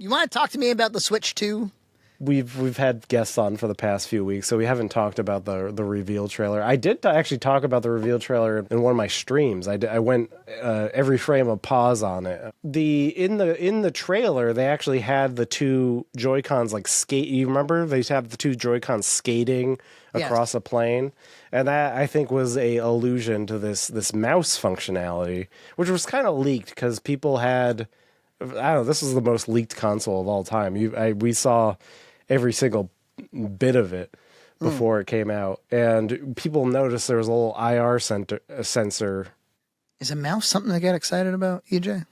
You want to talk to me about the Switch 2? We've had guests on for the past few weeks, so we haven't talked about the reveal trailer. I did actually talk about the reveal trailer in one of my streams. I went every frame of pause on it. In the trailer, they actually had the two Joy-Cons like skate. You remember they used to have the two Joy-Cons skating across a plane, and that I think was a allusion to this mouse functionality, which was kind of leaked because people had. I don't know. This is the most leaked console of all time. We saw every single bit of it before it came out, and people noticed there was a little IR sensor. Is a mouse something to get excited about, EJ?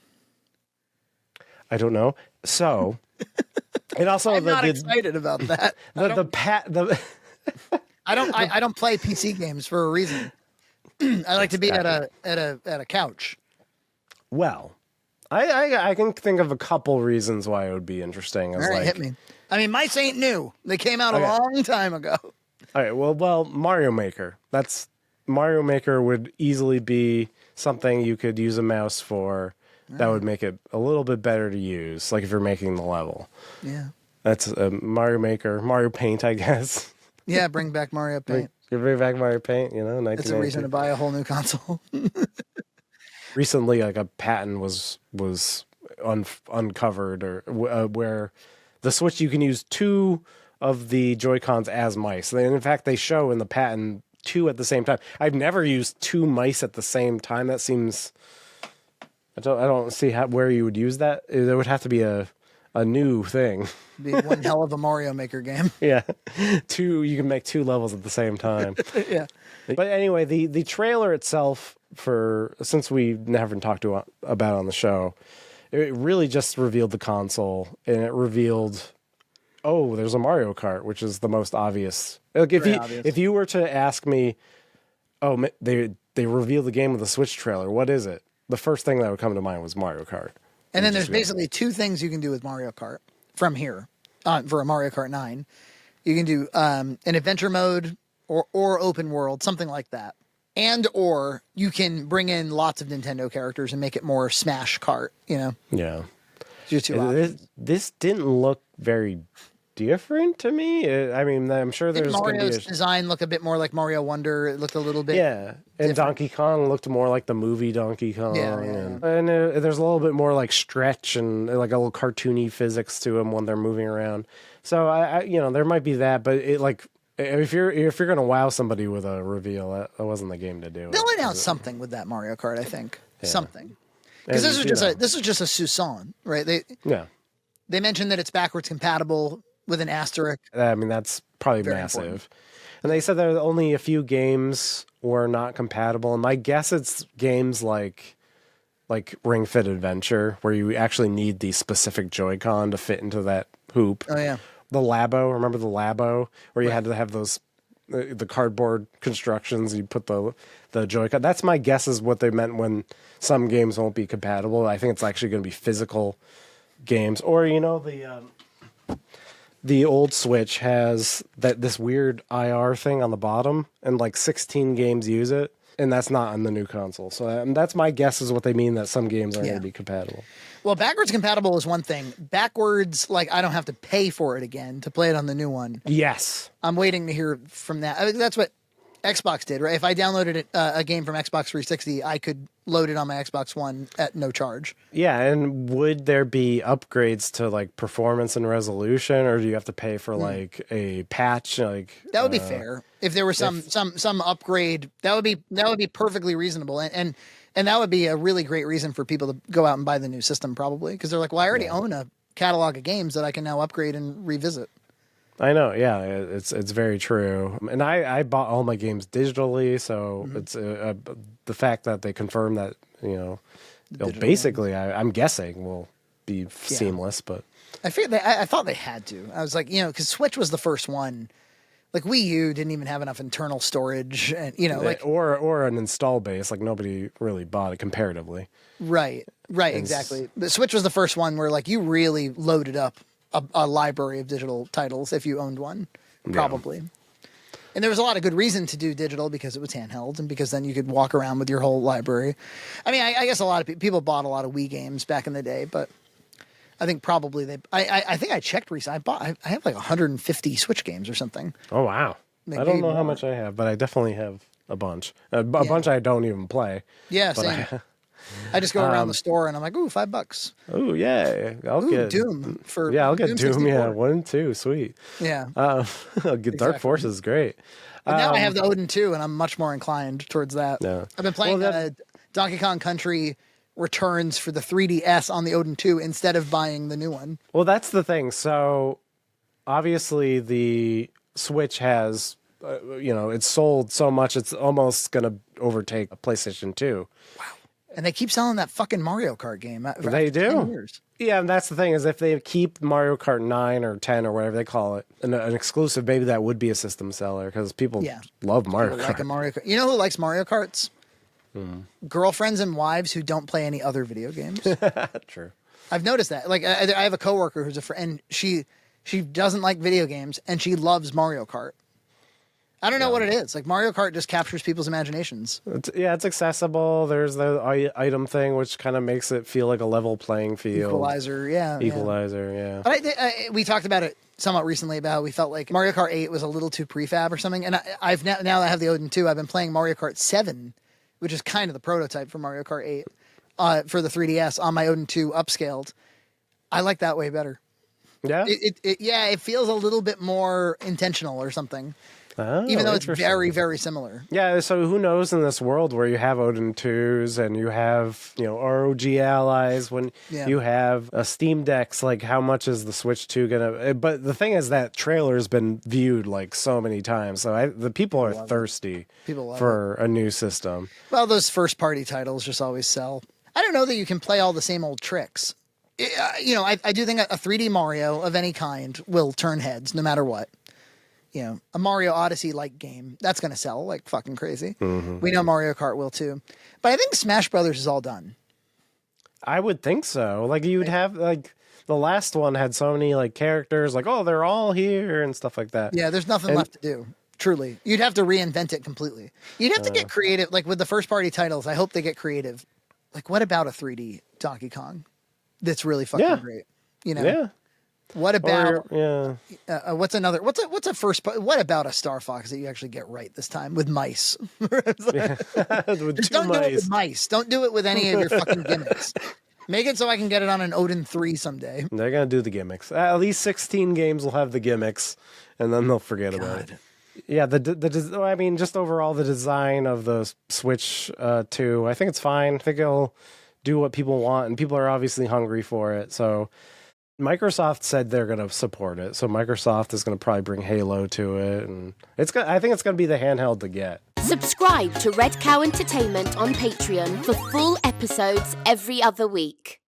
I don't know. So, and also I'm not excited about that. I don't play PC games for a reason. I like to be at a couch. Well, I can think of a couple reasons why it would be interesting. All right, hit me. I mean, mice ain't new. They came out a long time ago. All right, well, Mario Maker. Mario Maker would easily be something you could use a mouse for. That would make it a little bit better to use, like if you're making the level. Yeah. That's Mario Maker. Mario Paint, I guess. Yeah, bring back Mario Paint. Bring back Mario Paint, you know. That's a reason to buy a whole new console. Recently, like a patent was uncovered, or where the Switch, you can use two of the Joy-Cons as mice. And in fact, they show in the patent two at the same time. I've never used two mice at the same time. That seems. I don't see where you would use that. There would have to be a new thing. Be one hell of a Mario Maker game. Yeah, you can make two levels at the same time. Yeah. But anyway, the trailer itself, since we haven't talked about it on the show, it really just revealed the console, and it revealed, there's a Mario Kart, which is the most obvious. Like if you were to ask me, they revealed the game with the Switch trailer, what is it? The first thing that would come to mind was Mario Kart. And then there's basically two things you can do with Mario Kart from here for a Mario Kart 9. You can do an adventure mode or open world, something like that. And or you can bring in lots of Nintendo characters and make it more Smash Kart, you know? Yeah. Your two options. This didn't look very different to me. I mean, I'm sure there's going to be Mario's design look a bit more like Mario Wonder. It looked a little bit and different. Donkey Kong looked more like the movie Donkey Kong. And there's a little bit more like stretch and like a little cartoony physics to them when they're moving around. So I there might be that, but it like if you're going to wow somebody with a reveal, that wasn't the game to do. They'll announce something with that Mario Kart, I think. Something. Because this is just a Susan, right? They mentioned that it's backwards compatible with an asterisk. I mean, that's probably very massive. Important. And they said that only a few games were not compatible. And my guess it's games like Ring Fit Adventure, where you actually need the specific Joy-Con to fit into that hoop. Oh, yeah. The Labo, remember the Labo, where you had to have those the cardboard constructions. You put the Joy-Con. That's my guess is what they meant when some games won't be compatible. I think it's actually going to be physical games, or the old Switch has this weird IR thing on the bottom, and like 16 games use it, and that's not on the new console. So that's my guess is what they mean, that some games aren't going to be compatible. Well, backwards compatible is one thing. Backwards, like I don't have to pay for it again to play it on the new one. Yes. I'm waiting to hear from that. I mean, that's what Xbox did, right? If I downloaded a game from Xbox 360, I could load it on my Xbox One at no charge. Yeah, and would there be upgrades to like performance and resolution, or do you have to pay for like a patch? Like that would be fair. If there was some upgrade, that would be perfectly reasonable, and that would be a really great reason for people to go out and buy the new system, probably, because they're like, well, I already own a catalog of games that I can now upgrade and revisit. I know, yeah, it's very true. And I bought all my games digitally, so it's the fact that they confirmed that, basically, I'm guessing will be seamless. But I thought they had to. I was like, because Switch was the first one. Like Wii U didn't even have enough internal storage, and or an install base. Like nobody really bought it comparatively. Right, exactly. The Switch was the first one where like you really loaded up a library of digital titles if you owned one, probably. Yeah. And there was a lot of good reason to do digital because it was handheld and because then you could walk around with your whole library. I mean, I guess a lot of people bought a lot of Wii games back in the day, but I think probably I think I checked recently. I have like 150 Switch games or something. Oh, wow. Like I don't maybe know how more. much I have, but I definitely have a bunch. A bunch I don't even play. Yeah, But same. I just go around the store and I'm like, ooh, $5. Oh, yeah. I'll Ooh, get Doom for Yeah, I'll get Doom Doom. 64. Yeah, 1 and 2. Sweet. Yeah. I'll get Dark Exactly. Forces. Great. But now I have the Odin 2, and I'm much more inclined towards that. Yeah. I've been playing Well, Donkey Kong Country Returns for the 3DS on the Odin 2 instead of buying the new one. Well, that's the thing. So, obviously, the Switch has, it's sold so much, it's almost going to overtake a PlayStation 2. And they keep selling that fucking Mario Kart game. They after 10 do. years. Yeah, and that's the thing is if they keep Mario Kart 9 or 10 or whatever they call it, an exclusive, maybe that would be a system seller because people love Mario People Kart. like a Mario Kart. You know who likes Mario Karts? Girlfriends and wives who don't play any other video games. True. I've noticed that. Like, I have a coworker who's a friend, and she doesn't like video games, and she loves Mario Kart. I don't know what it is. Like, Mario Kart just captures people's imaginations. It's accessible. There's the item thing, which kind of makes it feel like a level playing field. Equalizer, yeah. Equalizer, yeah. But we talked about it somewhat recently about how we felt like Mario Kart 8 was a little too prefab or something. And I've now that I have the Odin 2, I've been playing Mario Kart 7, which is kind of the prototype for Mario Kart 8 for the 3DS on my Odin 2 upscaled. I like that way better. Yeah? It feels a little bit more intentional or something. Oh, even though it's interesting. very, very similar. Yeah, so who knows in this world where you have Odin 2s and you have, ROG allies, when you have a Steam Decks, like how much is the Switch 2 gonna... But the thing is that trailer's been viewed like so many times, so the people are thirsty for a new system. Well, those first-party titles just always sell. I don't know that you can play all the same old tricks. I do think a 3D Mario of any kind will turn heads no matter what. A Mario Odyssey-like game, that's going to sell like fucking crazy. Mm-hmm. We know Mario Kart will too. But I think Smash Brothers is all done. I would think so. Like, you'd have, like, the last one had so many, like, characters, like, oh, they're all here and stuff like that. Yeah, there's nothing left to do, truly. You'd have to reinvent it completely. You'd have to get creative. Like, with the first-party titles, I hope they get creative. Like, what about a 3D Donkey Kong that's really fucking great? Yeah. What about what's what about a Star Fox that you actually get right this time with mice? with Just don't do it with mice. Don't do it with any of your fucking gimmicks. Make it so I can get it on an Odin 3 someday. They're gonna do the gimmicks. At least 16 games will have the gimmicks, and then they'll forget about it. Yeah, I mean, just overall the design of the Switch 2, I think it's fine. I think it'll do what people want, and people are obviously hungry for it. So Microsoft said they're going to support it, so Microsoft is going to probably bring Halo to it, and I think it's going to be the handheld to get. Subscribe to Red Cow Entertainment on Patreon for full episodes every other week.